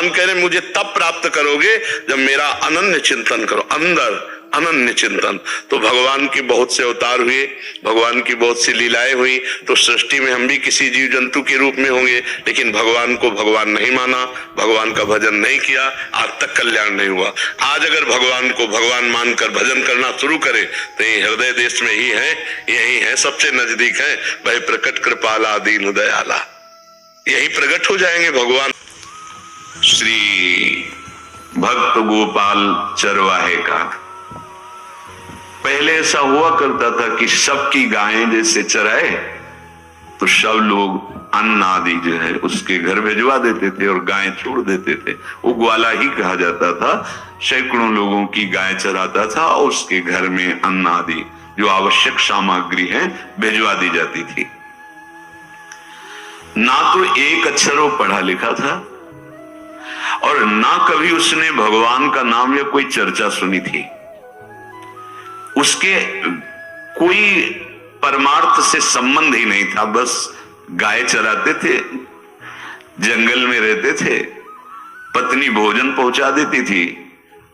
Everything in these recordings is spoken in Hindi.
भगवान कह रहे मुझे तब प्राप्त करोगे जब मेरा अनन्य चिंतन करो, अंदर अनन्य चिंतन। तो भगवान के बहुत से अवतार हुए, भगवान की बहुत सी लीलाएं हुई, तो सृष्टि में हम भी किसी जीव जंतु के रूप में होंगे, लेकिन भगवान को भगवान नहीं माना, भगवान का भजन नहीं किया, आज तक कल्याण नहीं हुआ। आज अगर भगवान को भगवान मानकर भजन करना शुरू करे तो ये हृदय देश में ही है, यही है, सबसे नजदीक है। भाई प्रकट कृपाला दीन दयाला, यही प्रकट हो जाएंगे भगवान। श्री भक्त गोपाल चरवाहे का पहले ऐसा हुआ करता था कि सबकी गायें जैसे चराए तो सब लोग अन्न आदि जो है उसके घर भिजवा देते थे और गायें छोड़ देते थे। वो ग्वाला ही कहा जाता था। सैकड़ों लोगों की गाय चराता था और उसके घर में अन्न आदि जो आवश्यक सामग्री है भिजवा दी जाती थी। ना तो एक अक्षर वो पढ़ा लिखा था और ना कभी उसने भगवान का नाम या कोई चर्चा सुनी थी। उसके कोई परमार्थ से संबंध ही नहीं था, बस गाय चराते थे, जंगल में रहते थे, पत्नी भोजन पहुंचा देती थी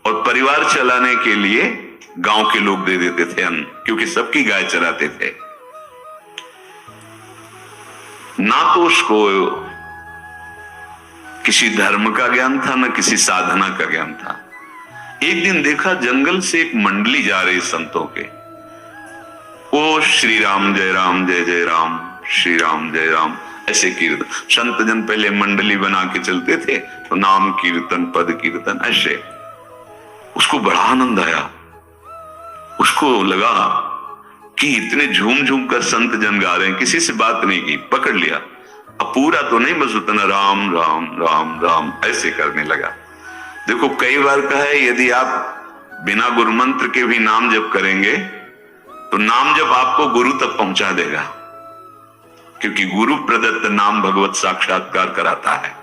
और परिवार चलाने के लिए गांव के लोग दे देते थे अन्न, क्योंकि सबकी गाय चराते थे। ना तो उसको किसी धर्म का ज्ञान था, ना किसी साधना का ज्ञान था। एक दिन देखा जंगल से एक मंडली जा रही संतों के, ओ श्री राम जय जय राम, श्री राम जय राम, ऐसे कीर्तन। संत जन पहले मंडली बना के चलते थे तो नाम कीर्तन पद कीर्तन ऐसे। उसको बड़ा आनंद आया, उसको लगा कि इतने झूम झूम कर संत जन गा रहे हैं, किसी से बात नहीं की, पकड़ लिया। अब पूरा तो नहीं, बस उतना राम राम राम राम ऐसे करने लगा। देखो कई बार कहा है यदि आप बिना गुरु मंत्र के भी नाम जप करेंगे तो नाम जप आपको गुरु तक पहुंचा देगा, क्योंकि गुरु प्रदत्त नाम भगवत साक्षात्कार कराता है।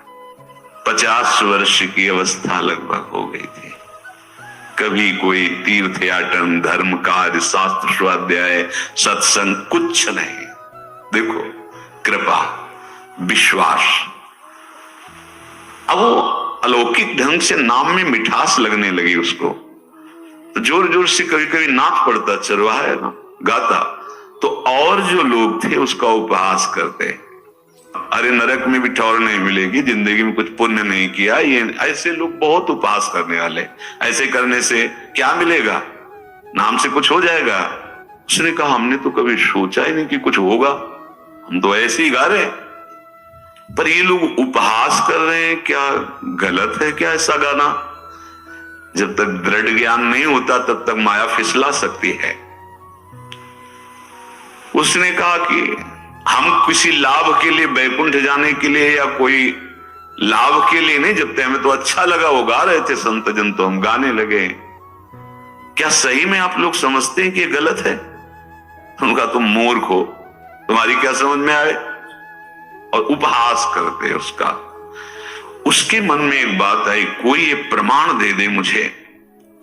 50 वर्ष की अवस्था लगभग हो गई थी, कभी कोई तीर्थ याटन, धर्म कार्य, शास्त्र स्वाध्याय, सत्संग कुछ नहीं। देखो कृपा, विश्वास। अब वो अलौकिक ढंग से नाम में मिठास लगने लगी उसको, तो जोर जोर से कभी कभी नाक पड़ता, चरवाहा ना गाता, तो और जो लोग थे उसका उपहास करते, अरे नरक में भी ठौर नहीं मिलेगी, जिंदगी में कुछ पुण्य नहीं किया, ये ऐसे लोग बहुत उपहास करने वाले, ऐसे करने से क्या मिलेगा, नाम से कुछ हो जाएगा। उसने कहा हमने तो कभी सोचा ही नहीं कि कुछ होगा, हम तो ऐसे ही गा रहे, पर ये लोग उपहास कर रहे हैं, क्या गलत है क्या ऐसा गाना? जब तक दृढ़ ज्ञान नहीं होता तब तक माया फिसला सकती है। उसने कहा कि हम किसी लाभ के लिए, बैकुंठ जाने के लिए या कोई लाभ के लिए नहीं जपते, हमें तो अच्छा लगा, वो गा रहे थे संत जन तो हम गाने लगे। क्या सही में आप लोग समझते हैं कि ये गलत है? उनका तुम मूर्ख हो, तुम्हारी क्या समझ में आए? और उपहास करते उसका। उसके मन में एक बात आई, कोई ये प्रमाण दे दे मुझे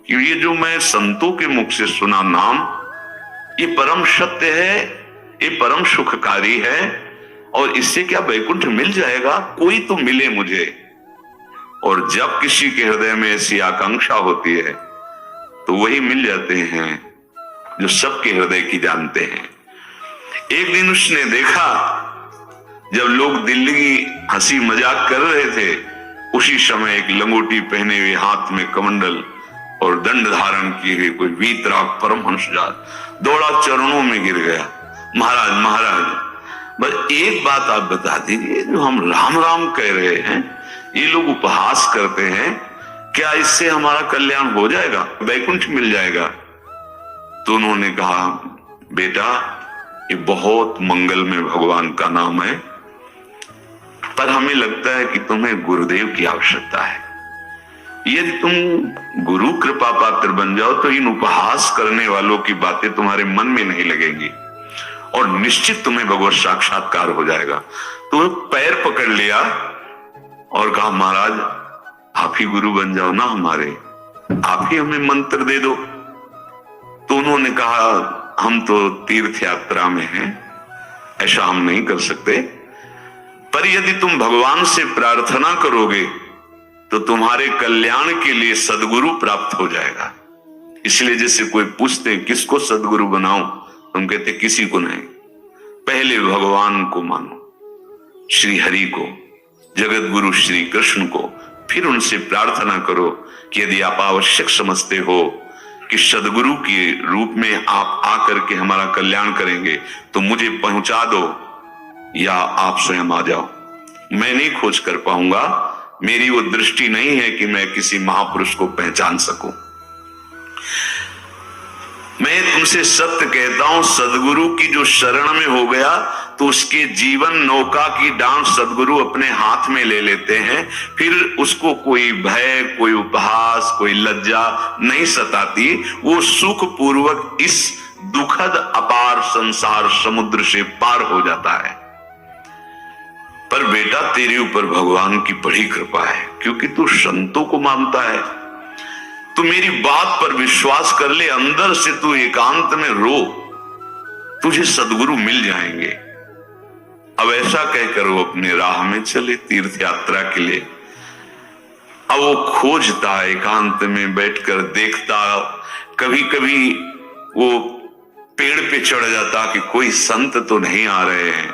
कि ये जो मैं संतों के मुख से सुना नाम, ये परम सत्य है, ये परम सुखकारी है, और इससे क्या वैकुंठ मिल जाएगा? कोई तो मिले मुझे। और जब किसी के हृदय में ऐसी आकांक्षा होती है तो वही मिल जाते हैं जो सबके हृदय की जानते हैं। एक दिन उसने देखा जब लोग दिल्ली की हंसी मजाक कर रहे थे, उसी समय एक लंगोटी पहने हुए, हाथ में कमंडल और दंड धारण किए हुए कोई वीतराग परमहंस दौड़ा, चरणों में गिर गया। महाराज महाराज, बस एक बात आप बता दीजिए, जो हम राम राम कह रहे हैं, ये लोग उपहास करते हैं, क्या इससे हमारा कल्याण हो जाएगा, वैकुंठ मिल जाएगा? तो उन्होंने कहा बेटा ये बहुत मंगल में भगवान का नाम है, पर हमें लगता है कि तुम्हें गुरुदेव की आवश्यकता है। यदि तुम गुरु कृपा पात्र बन जाओ तो इन उपहास करने वालों की बातें तुम्हारे मन में नहीं लगेंगी और निश्चित तुम्हें भगवत साक्षात्कार हो जाएगा। तो पैर पकड़ लिया और कहा महाराज आप ही गुरु बन जाओ ना हमारे, आप ही हमें मंत्र दे दो। तो उन्होंने कहा हम तो तीर्थ यात्रा में हैं, ऐसा हम नहीं कर सकते, पर यदि तुम भगवान से प्रार्थना करोगे तो तुम्हारे कल्याण के लिए सदगुरु प्राप्त हो जाएगा। इसलिए जैसे कोई पूछते किसको सदगुरु बनाऊं, तुम कहते किसी को नहीं, पहले भगवान को मानो, श्री हरि को, जगत गुरु श्री कृष्ण को, फिर उनसे प्रार्थना करो कि यदि आप आवश्यक समझते हो कि सदगुरु के रूप में आप आकर के हमारा कल्याण करेंगे तो मुझे पहुंचा दो, या आप स्वयं आ जाओ। मैं नहीं खोज कर पाऊंगा, मेरी वो दृष्टि नहीं है कि मैं किसी महापुरुष को पहचान सकूं। मैं तुमसे सत्य कहता हूं, सदगुरु की जो शरण में हो गया तो उसके जीवन नौका की डांट सदगुरु अपने हाथ में ले लेते हैं। फिर उसको कोई भय, कोई उपहास, कोई लज्जा नहीं सताती। वो सुख पूर्वक इस दुखद अपार संसार समुद्र से पार हो जाता है। पर बेटा तेरे ऊपर भगवान की बड़ी कृपा है, क्योंकि तू संतों को मानता है। तू मेरी बात पर विश्वास कर ले, अंदर से तू एकांत में रो, तुझे सदगुरु मिल जाएंगे। अब ऐसा कहकर वो अपने राह में चले तीर्थ यात्रा के लिए। अब वो खोजता, एकांत में बैठकर देखता, कभी कभी वो पेड़ पे चढ़ जाता कि कोई संत तो नहीं आ रहे हैं।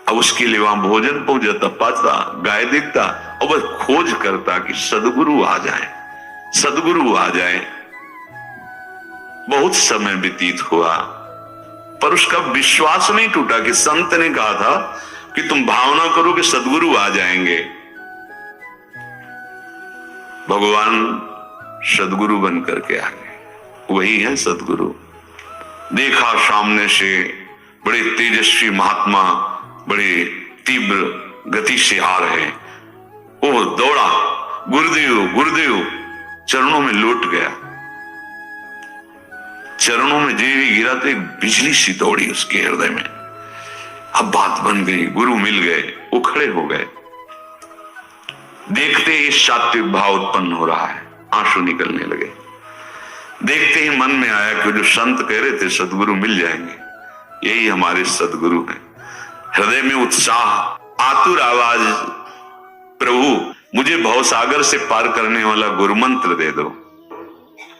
अब उसके लिए वहां भोजन पहुंच जाता, पाता, गाय देखता और बस खोज करता कि सदगुरु आ जाए, सदगुरु आ जाए। बहुत समय व्यतीत हुआ पर उसका विश्वास नहीं टूटा कि संत ने कहा था कि तुम भावना करो कि सदगुरु आ जाएंगे। भगवान सदगुरु बन करके आ गए, वही है सदगुरु। देखा सामने से बड़े तेजस्वी महात्मा बड़े तीव्र गति से आ रहे। वो दौड़ा, गुरुदेव गुरुदेव, चरणों में लौट गया। चरणों में जेवी गिरा तो एक बिजली सी दौड़ी उसके हृदय में। अब बात बन गई, गुरु मिल गए। वो खड़े हो गए, देखते ही सात्विक भाव उत्पन्न हो रहा है, आंसू निकलने लगे। देखते ही मन में आया कि जो संत कह रहे थे सदगुरु मिल जाएंगे, यही हमारे सदगुरु हैं। हृदय में उत्साह, आतुर आवाज, प्रभु मुझे भवसागर से पार करने वाला गुरु मंत्र दे दो।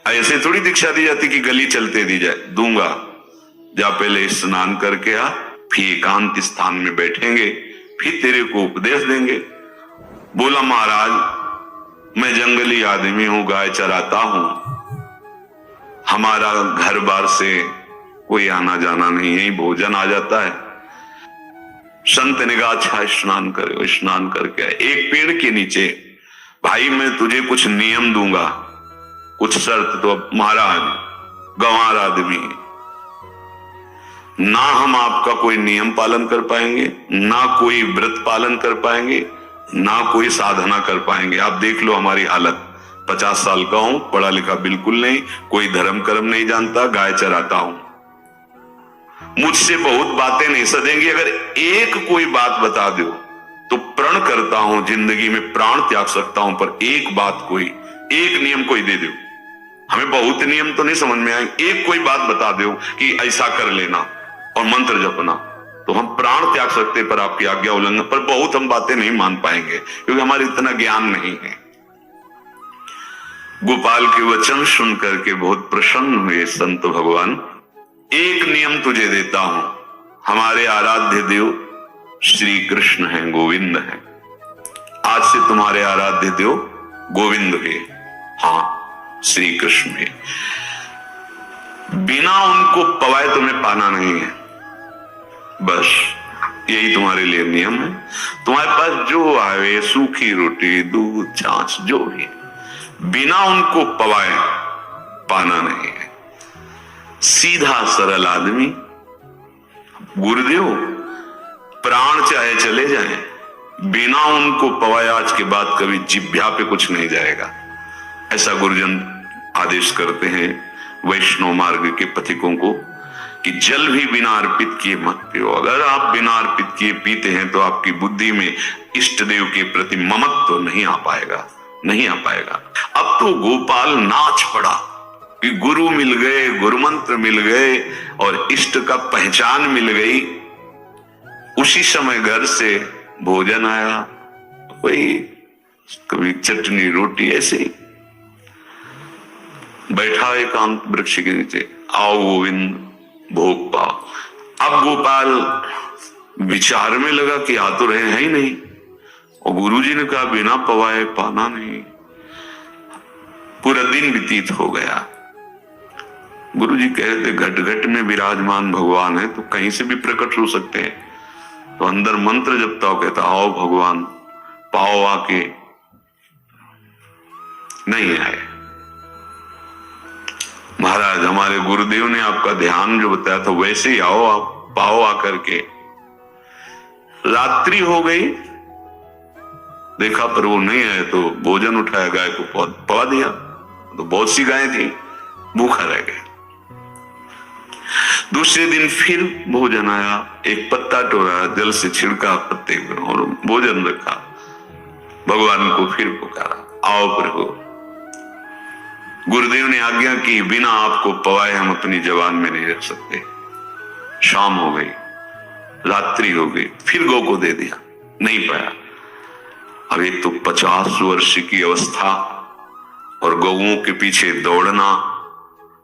ऐसे थोड़ी दीक्षा दी जाती कि गली चलते दी जाए, दूंगा। जा पहले स्नान करके आ, फिर एकांत स्थान में बैठेंगे, फिर तेरे को उपदेश देंगे। बोला महाराज मैं जंगली आदमी हूं, गाय चराता हूं, हमारा घर बार से कोई आना जाना नहीं है, भोजन आ जाता है। संत ने कहा अच्छा स्नान करे। स्नान करके एक पेड़ के नीचे, भाई मैं तुझे कुछ नियम दूंगा, कुछ शर्त। तो अब महाराज गंवार आदमी, ना हम आपका कोई नियम पालन कर पाएंगे, ना कोई व्रत पालन कर पाएंगे, ना कोई साधना कर पाएंगे। आप देख लो हमारी हालत, 50 साल का हूं, पढ़ा लिखा बिल्कुल नहीं, कोई धर्म कर्म नहीं जानता, गाय चराता हूं। मुझसे बहुत बातें नहीं सदेंगी, अगर एक कोई बात बता दो तो प्रण करता हूं जिंदगी में प्राण त्याग सकता हूं, पर एक बात कोई, एक नियम कोई दे दो। हमें बहुत नियम तो नहीं समझ में आएंगे, एक कोई बात बता दो कि ऐसा कर लेना और मंत्र जपना, तो हम प्राण त्याग सकते, पर आपकी आज्ञा उल्लंघन पर बहुत हम बातें नहीं मान पाएंगे, क्योंकि हमारे इतना ज्ञान नहीं है। गोपाल के वचन सुन करके बहुत प्रसन्न हुए संत भगवान। एक नियम तुझे देता हूं, हमारे आराध्य देव श्री कृष्ण हैं, गोविंद हैं। आज से तुम्हारे आराध्य देव गोविंद है, हाँ श्री कृष्ण है। बिना उनको पवाए तुम्हें पाना नहीं है, बस यही तुम्हारे लिए नियम है। तुम्हारे पास जो आवे, सूखी रोटी, दूध, छाछ, जो भी, बिना उनको पवाए पाना नहीं है। सीधा सरल आदमी। गुरुदेव प्राण चाहे चले जाएं, बिना उनको पवाए आज के बाद कभी जिभ्या पे कुछ नहीं जाएगा, ऐसा गुरुजन आदेश करते हैं वैष्णव मार्ग के पथिकों को कि जल भी बिना अर्पित किए मत पियो। अगर आप बिना अर्पित किए पीते हैं तो आपकी बुद्धि में इष्ट देव के प्रति ममत्व तो नहीं आ पाएगा, नहीं आ पाएगा। अब तो गोपाल नाच पड़ा कि गुरु मिल गए, गुरु मंत्र मिल गए और इष्ट का पहचान मिल गई। उसी समय घर से भोजन आया, वही कभी चटनी रोटी, ऐसे ही बैठा एकांत वृक्ष के नीचे। आओ गोविंद भोग पाओ। अब गोपाल विचार में लगा कि आ तो रहे हैं ही नहीं, और गुरुजी ने कहा बिना पवाए पाना नहीं। पूरा दिन व्यतीत हो गया। गुरुजी कह रहे थे घट घट में विराजमान भगवान है तो कहीं से भी प्रकट हो सकते हैं। तो अंदर मंत्र जपता हो, कहता आओ भगवान पाओ आके, नहीं आए। महाराज हमारे गुरुदेव ने आपका ध्यान जो बताया था वैसे ही आओ, आप पाओ आकर के। रात्रि हो गई, देखा पर वो नहीं आए तो भोजन उठाया, गाय को पवा दिया। तो बहुत सी गायें थी, भूखा रह गए। दूसरे दिन फिर भोजन आया, एक पत्ता टोरा, जल से छिड़का पत्ते को और भोजन रखा। भगवान को फिर पुकारा, आओ प्रभु। गुरुदेव ने आज्ञा की बिना आपको पवाए हम अपनी जबान में नहीं रख सकते। शाम हो गई, रात्रि हो गई, फिर गौ को दे दिया, नहीं पाया। अब एक तो 50 वर्ष की अवस्था और गौओं के पीछे दौड़ना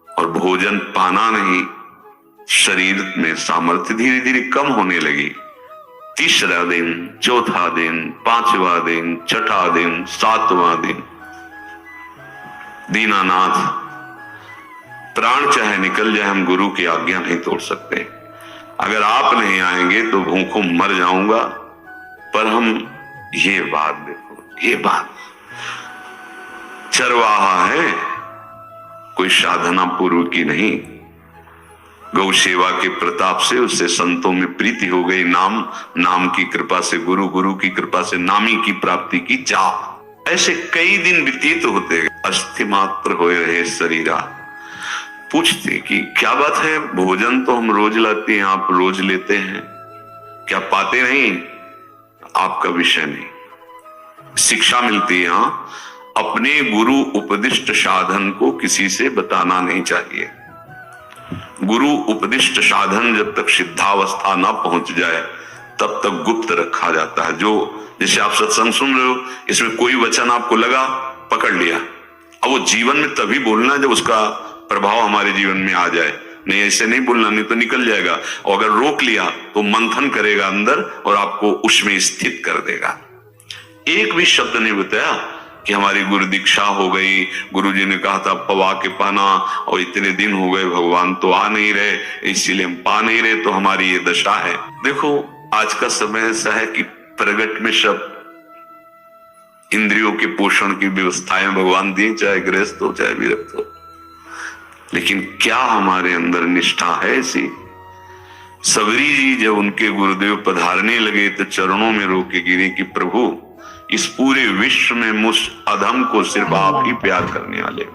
और भोजन पाना नहीं, शरीर में सामर्थ्य धीरे धीरे कम होने लगी। तीसरा दिन, चौथा दिन, पांचवा दिन, छठा दिन, सातवां दिन, दीनानाथ प्राण चाहे निकल जाए हम गुरु की आज्ञा नहीं तोड़ सकते। अगर आप नहीं आएंगे तो भूखों मर जाऊंगा। पर हम ये बात देखो, ये बात चरवाहा है, कोई साधना पूर्व की नहीं। गौ सेवा के प्रताप से उससे संतों में प्रीति हो गई। नाम की कृपा से गुरु, गुरु की कृपा से नामी की प्राप्ति की चाह। ऐसे कई दिन व्यतीत होते गए। अस्थि मात्र हो रहे शरीरा। पूछते कि क्या बात है, भोजन तो हम रोज लाते हैं, आप रोज लेते हैं, क्या पाते नहीं? आपका विषय नहीं। शिक्षा मिलती है अपने गुरु उपदिष्ट साधन को किसी से बताना नहीं चाहिए। गुरु उपदिष्ट साधन जब तक सिद्धावस्था ना पहुंच जाए तब तक गुप्त रखा जाता है। जो जैसे आप सत्संग सुन रहे हो, इसमें कोई वचन आपको लगा, पकड़ लिया, अब वो जीवन में तभी बोलना जब उसका प्रभाव हमारे जीवन में आ जाए। नहीं ऐसे नहीं बोलना, नहीं तो निकल जाएगा। और अगर रोक लिया तो मंथन करेगा अंदर और आपको उसमें स्थित कर देगा। एक भी शब्द नहीं बताया कि हमारी गुरु दीक्षा हो गई, गुरुजी ने कहा था पवा के पाना, और इतने दिन हो गए भगवान तो आ नहीं रहे, इसीलिए हम पा नहीं रहे, तो हमारी ये दशा है। देखो आज का समय ऐसा है कि प्रगट में सब इंद्रियों के पोषण की व्यवस्थाएं भगवान दी, चाहे गृहस्थ हो चाहे विरक्त हो, लेकिन क्या हमारे अंदर निष्ठा है ऐसी? सबरी जी जब उनके गुरुदेव पधारने लगे तो चरणों में रो के गिरे कि प्रभु इस पूरे विश्व में मुझ अधम को सिर्फ आप ही प्यार करने वाले,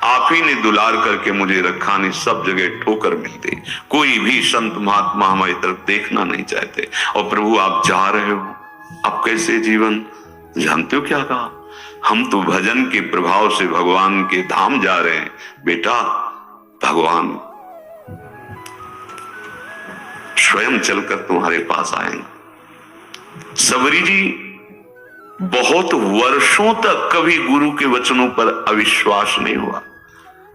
आप ही ने दुलार करके मुझे रखा, नहीं सब जगह ठोकर मिलते, कोई भी संत महात्मा हमारी तरफ देखना नहीं चाहते, और प्रभु आप जा रहे हो, आप कैसे जीवन जानते हो क्या कहा? हम तो भजन के प्रभाव से भगवान के धाम जा रहे हैं। बेटा भगवान स्वयं चलकर तुम्हारे पास आएंगे। सबरी जी बहुत वर्षों तक कभी गुरु के वचनों पर अविश्वास नहीं हुआ,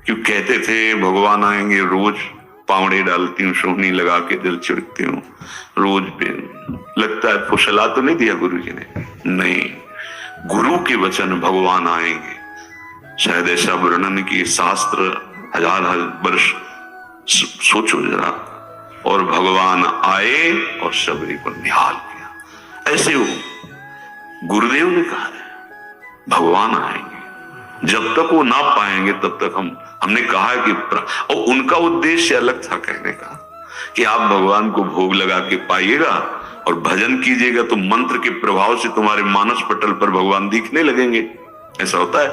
क्यों कहते थे भगवान आएंगे, रोज पावड़े डालती हूँ, सोहनी लगा के दिल छिड़कती हूँ, रोज पे लगता है फुसला तो नहीं दिया गुरु जी ने? नहीं, गुरु के वचन भगवान आएंगे। शायद ऐसा वर्णन की शास्त्र हजार वर्ष सोचो जरा, और भगवान आए और सबरी को निहाल किया। ऐसे हो गुरुदेव ने कहा है भगवान आएंगे, जब तक वो ना पाएंगे तब तक हमने कहा है कि और उनका उद्देश्य अलग था कहने का कि आप भगवान को भोग लगा के पाइएगा और भजन कीजिएगा तो मंत्र के प्रभाव से तुम्हारे मानस पटल पर भगवान दिखने लगेंगे। ऐसा होता है,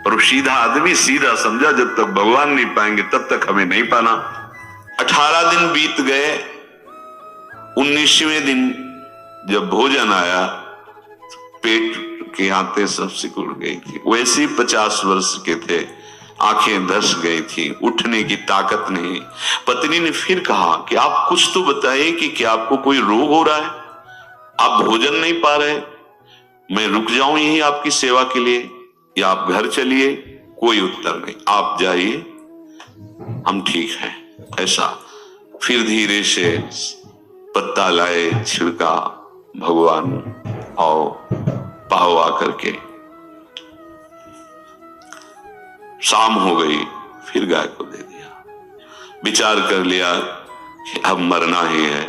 पर वो सीधा आदमी सीधा समझा जब तक भगवान नहीं पाएंगे तब तक हमें नहीं पाना। 18 दिन बीत गए। 19वें दिन जब भोजन आया, पेट के आते सब सिकुड़ गई थी। वैसे ही 50 वर्ष के थे, आंखें धस गई थी, उठने की ताकत नहीं। पत्नी ने फिर कहा कि आप कुछ तो बताइए कि क्या आपको कोई रोग हो रहा है, आप भोजन नहीं पा रहे? मैं रुक जाऊं यही आपकी सेवा के लिए या आप घर चलिए? कोई उत्तर नहीं, आप जाइए, हम ठीक हैं। ऐसा फिर धीरे से पत्ता लाए, छिड़का, भगवान आओ पाओ आकर के। शाम हो गई, फिर गाय को दे दिया। विचार कर लिया कि अब मरना ही है,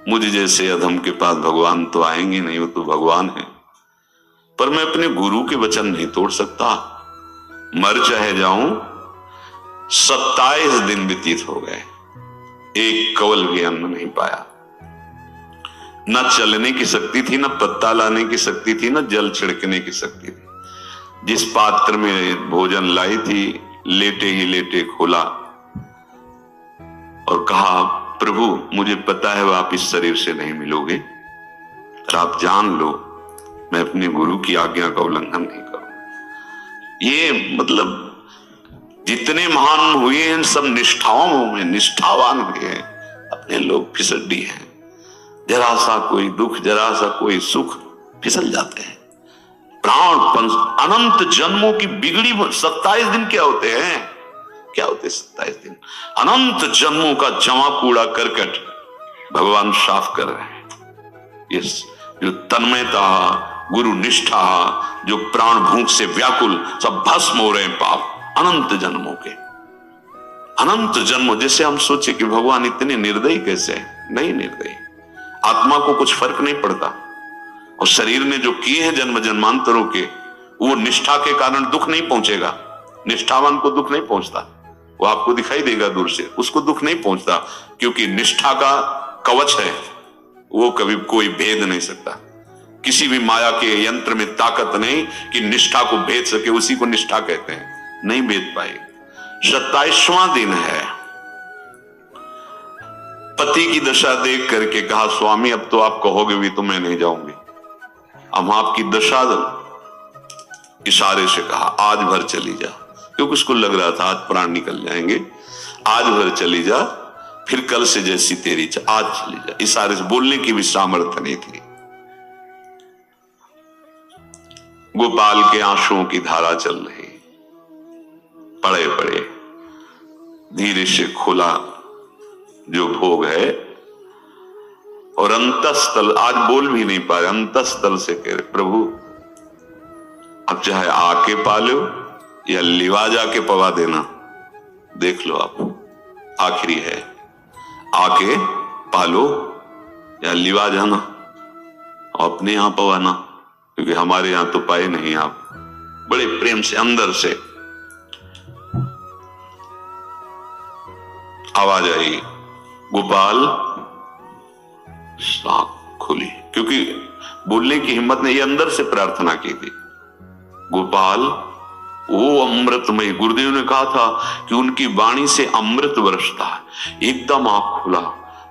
मुझ जैसे अधम के पास भगवान तो आएंगे नहीं, वो तो भगवान है, पर मैं अपने गुरु के वचन नहीं तोड़ सकता, मर चाहे जाऊं। 27 दिन व्यतीत हो गए, एक कवल भी अन्न नहीं पाया। न चलने की शक्ति थी, न पत्ता लाने की शक्ति थी, न जल छिड़कने की शक्ति थी। जिस पात्र में भोजन लाई थी, लेटे ही लेटे खोला और कहा, प्रभु मुझे पता है आप इस शरीर से नहीं मिलोगे, और आप जान लो मैं अपने गुरु की आज्ञा का उल्लंघन नहीं करूं। ये मतलब जितने महान हुए हैं सब निष्ठाओं में निष्ठावान हुए हैं, अपने लोग फिसड्डी हैं। जरा सा कोई दुख, जरा सा कोई सुख, फिसल जाते हैं। प्राण अनंत जन्मों की बिगड़ी 27 दिन क्या होते हैं? क्या होते 27 दिन? अनंत जन्मों का जमा कूड़ा करकट भगवान साफ कर रहे हैं। यस, जो तन्मयता, गुरु निष्ठा, जो प्राण भूख से व्याकुल, सब भस्म हो रहे हैं पाप अनंत जन्मों के। अनंत जन्मों, जैसे हम सोचे कि भगवान इतने निर्दयी कैसे हैं? नहीं निर्दयी, आत्मा को कुछ फर्क नहीं पड़ता, और शरीर ने जो किए हैं जन्म जन्मांतरों के, वो निष्ठा के कारण दुख नहीं पहुंचेगा। निष्ठावान को दुख नहीं पहुंचता, वो आपको दिखाई देगा दूर से, उसको दुख नहीं पहुंचता, क्योंकि निष्ठा का कवच है, वो कभी कोई भेद नहीं सकता। किसी भी माया के यंत्र में ताकत नहीं कि निष्ठा को भेद सके, उसी को निष्ठा कहते हैं, नहीं भेद पाए। 27वां दिन है, पति की दशा देख करके कहा, स्वामी अब तो आप कहोगे भी तो मैं नहीं जाऊंगी, अब आपकी दशा, इशारे से कहा आज भर चली जा, क्योंकि उसको लग रहा था आज प्राण निकल जाएंगे, आज भर चली जा, फिर कल से जैसी तेरी आज चली जा। इशारे से, बोलने की भी सामर्थ्य नहीं थी। गोपाल के आंसुओं की धारा चल रही, पड़े पड़े धीरे से खोला जो भोग है, और अंतस्थल, आज बोल भी नहीं पा रहे, अंतस्थल से कह रहे, प्रभु अब चाहे आके पालो या लिवा जाके पवा देना, देख लो आप, आखिरी है, आके पालो या लिवा जाना, अपने यहां पवाना, क्योंकि हमारे यहां तो पाए नहीं आप। बड़े प्रेम से अंदर से आवाज आई, गोपाल। आंख खुली, क्योंकि बोलने की हिम्मत ने, ये अंदर से प्रार्थना की थी, गोपाल वो अमृतमय। गुरुदेव ने कहा था कि उनकी वाणी से अमृत बरसता है। एकदम आंख खुला,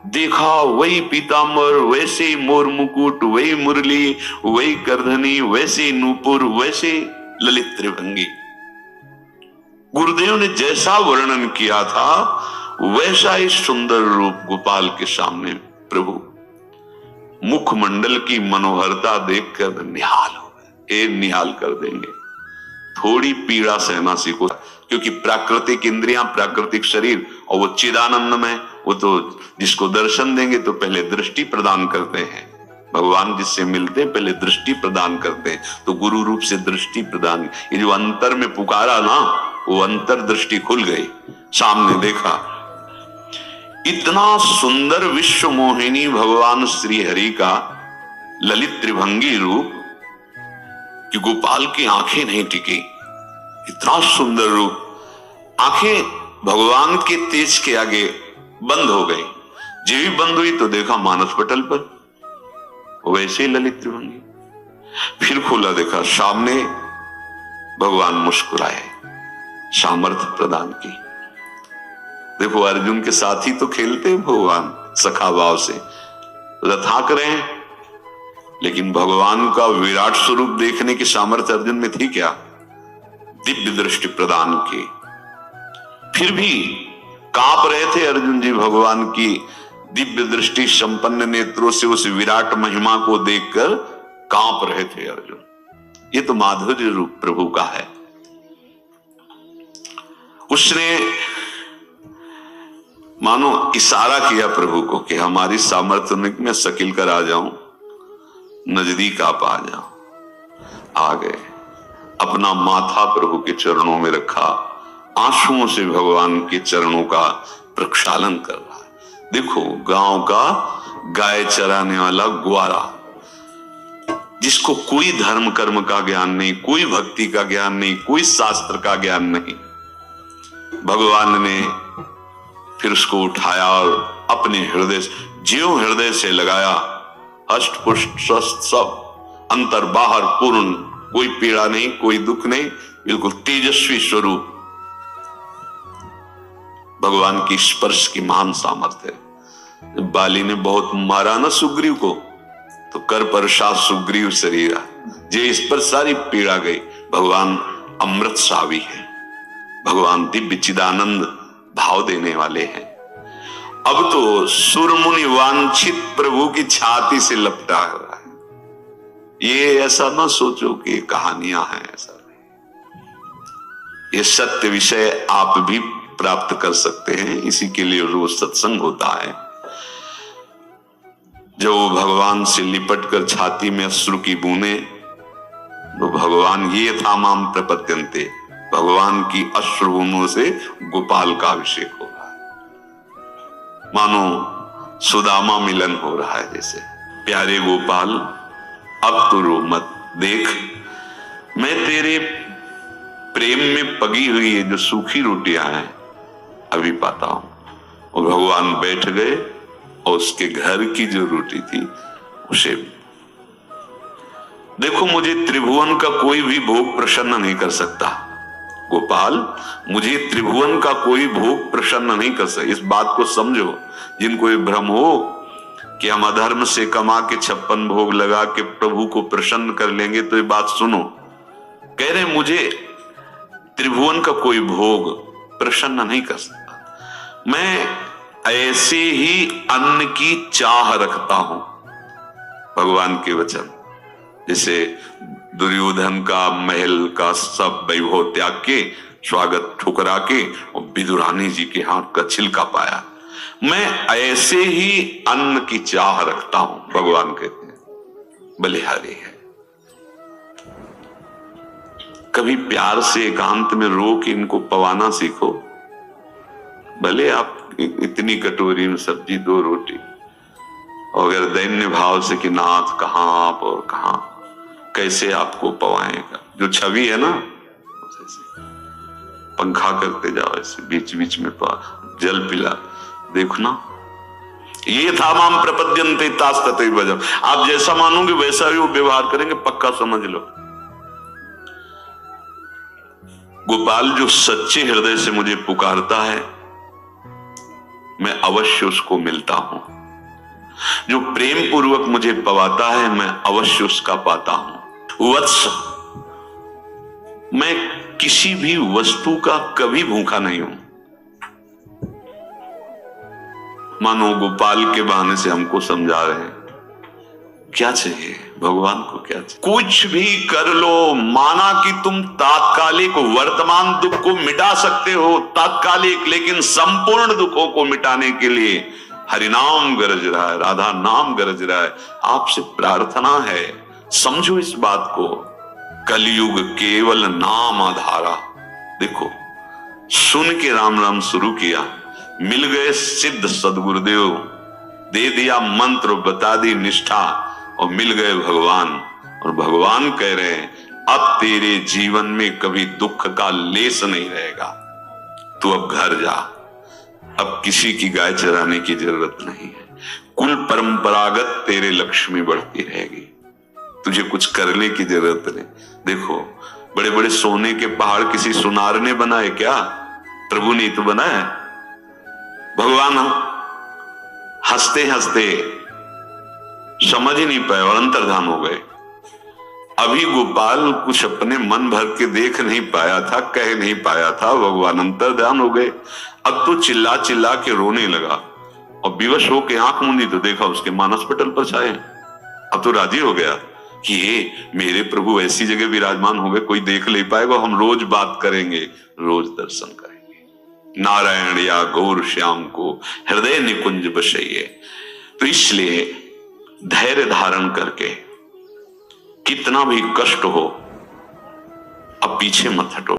देखा वही पीतांबर, वैसे ही मोर मुकुट, वही मुरली, वही करधनी, वैसे नूपुर, वैसे ललित त्रिभंगी। गुरुदेव ने जैसा वर्णन किया था वैसा ही सुंदर रूप गोपाल के सामने। प्रभु मुखमंडल की मनोहरता देखकर निहाल हो गए, ये निहाल कर देंगे। थोड़ी पीड़ा सहना सीखो, क्योंकि प्राकृतिक इंद्रियां, प्राकृतिक शरीर, और वो चिदानंद में, वो तो जिसको दर्शन देंगे तो पहले दृष्टि प्रदान करते हैं। भगवान जिससे मिलते हैं पहले दृष्टि प्रदान करते हैं, तो गुरु रूप से दृष्टि प्रदान। ये जो अंतर में पुकारा ना, वो अंतर दृष्टि खुल गई, सामने देखा। इतना सुंदर विश्व मोहिनी भगवान श्री हरि का ललित त्रिभंगी रूप कि गोपाल की आंखें नहीं टिकी। इतना सुंदर रूप, आंखें भगवान के तेज के आगे बंद हो गई। जब भी बंद हुई तो देखा मानस पटल पर वैसे ही ललित त्रिभंगी। फिर खोला, देखा सामने भगवान मुस्कुराए, सामर्थ्य प्रदान की। देखो अर्जुन के साथ ही तो खेलते हैं भगवान सखा भाव से, रथाक रहे हैं, लेकिन भगवान का विराट स्वरूप देखने की सामर्थ्य अर्जुन में थी क्या? दिव्य दृष्टि प्रदान की। फिर भी कांप रहे थे अर्जुन जी भगवान की दिव्य दृष्टि संपन्न नेत्रों से उस विराट महिमा को देखकर, कांप रहे थे अर्जुन। ये तो माधुर्य रूप प्रभु का है। उसने मानो इशारा किया प्रभु को कि हमारी सामर्थ्य में मैं शकील कर आ जाऊं, नजदीक आप आ जाओ। आ गए, अपना माथा प्रभु के चरणों में रखा, आंसुओं से भगवान के चरणों का प्रक्षालन कर रहा है। देखो, गांव का गाय चराने वाला ग्वारा, जिसको कोई धर्म कर्म का ज्ञान नहीं, कोई भक्ति का ज्ञान नहीं, कोई शास्त्र का ज्ञान नहीं, भगवान ने फिर उसको उठाया और अपने हृदय ज्यों हृदय से लगाया, अष्ट पुष्ट स्वस्थ सब, अंतर बाहर पूर्ण, कोई पीड़ा नहीं, कोई दुख नहीं, बिल्कुल तेजस्वी स्वरूप। भगवान की स्पर्श की महान सामर्थ्य है। बाली ने बहुत मारा ना सुग्रीव को, तो कर परशा सुग्रीव शरीरा, जे इस पर सारी पीड़ा गई। भगवान अमृत सावी है, भगवान दिव्य चिदानंद भाव देने वाले हैं। अब तो सुरमुनि वांछित प्रभु की छाती से लपटा हुआ है। ये ऐसा ना सोचो कि कहानियां हैं, ऐसा नहीं। ये सत्य विषय आप भी प्राप्त कर सकते हैं। इसी के लिए रोज सत्संग होता है। जब वो भगवान से लिपट कर छाती में अश्रु की बूंदे, तो भगवान ये था माम प्रपद्यन्ते, भगवान की अश्रु बूंदों से गोपाल का अभिषेक हो रहा है। मानो सुदामा मिलन हो रहा है जैसे। प्यारे गोपाल, अब तो रो मत, देख मैं तेरे प्रेम में पगी हुई है जो सूखी रोटियां हैं अभी पाता हूं। और भगवान बैठ गए और उसके घर की जो रोटी थी उसे, देखो मुझे त्रिभुवन का कोई भी भोग प्रसन्न नहीं कर सकता गोपाल, मुझे त्रिभुवन का कोई भोग प्रसन्न नहीं कर सकता। इस बात को समझो, जिनको ये भ्रम हो कि हम अधर्म से कमा के 56 भोग लगा के प्रभु को प्रसन्न कर लेंगे, तो ये बात सुनो। कह रहे मुझे त्रिभुवन का कोई भोग प्रसन्न नहीं कर सकता, मैं ऐसे ही अन्न की चाह रखता हूं। भगवान के वचन, जैसे दुर्योधन का महल का सब वैभव त्याग के, स्वागत ठुकरा के और विदुरानी जी के हाथ का छिलका पाया, मैं ऐसे ही अन्न की चाह रखता हूं। भगवान कहते हैं बलिहारी है। कभी प्यार से एकांत में रो के इनको पवाना सीखो। भले आप इतनी कटोरी में सब्जी, 2 रोटी, और अगर दैन्य भाव से कि नाथ कहां आप और कहां, कैसे आपको पवाएगा। जो छवि है ना, पंखा करते जाओ ऐसे, बीच बीच में जल पिला, देखो ना। ये था माम प्रपद्यन्ते तास्तते भजम। आप जैसा मानोगे वैसा ही वो व्यवहार करेंगे, पक्का समझ लो। गोपाल जो सच्चे हृदय से मुझे पुकारता है, मैं अवश्य उसको मिलता हूं। जो प्रेम पूर्वक मुझे पवाता है, मैं अवश्य उसका पाता हूं। वत्स, मैं किसी भी वस्तु का कभी भूखा नहीं हूं। मानो गोपाल के बहाने से हमको समझा रहे हैं क्या चाहिए भगवान को, क्या चाहिए। कुछ भी कर लो, माना कि तुम तात्कालिक वर्तमान दुख को मिटा सकते हो, तात्कालिक, लेकिन संपूर्ण दुखों को मिटाने के लिए हरिनाम गरज रहा है, राधा नाम गरज रहा है। आपसे प्रार्थना है, समझो इस बात को। कलयुग केवल नाम आधारा। देखो, सुन के राम राम शुरू किया, मिल गए सिद्ध सदगुरुदेव, दे दिया मंत्र, बता दी निष्ठा, और मिल गए भगवान। और भगवान कह रहे हैं अब तेरे जीवन में कभी दुख का लेस नहीं रहेगा, तू अब घर जा, अब किसी की गाय चराने की जरूरत नहीं है, कुल परंपरागत तेरे लक्ष्मी बढ़ती रहेगी, तुझे कुछ करने की जरूरत नहीं। देखो, बड़े बड़े सोने के पहाड़ किसी सुनार ने बनाए क्या? प्रभु ने तो बनाया। भगवान हंसते हंसते समझ ही नहीं पाए और अंतर्धान हो गए। अभी गोपाल कुछ अपने मन भर के देख नहीं पाया था, कह नहीं पाया था, भगवान अंतर्धान हो गए। अब तो चिल्ला चिल्ला के रोने लगा और विवश होके आंख मूंदी तो देखा उसके मानस पटल पर छाए। अब तो राजी हो गया कि ये मेरे प्रभु ऐसी जगह विराजमान हो गए, कोई देख ले पाएगा, हम रोज बात करेंगे, रोज दर्शन करेंगे। नारायण या गौर श्याम को हृदय निकुंज बसइए। तो इसलिए धैर्य धारण करके कितना भी कष्ट हो, अब पीछे मत हटो,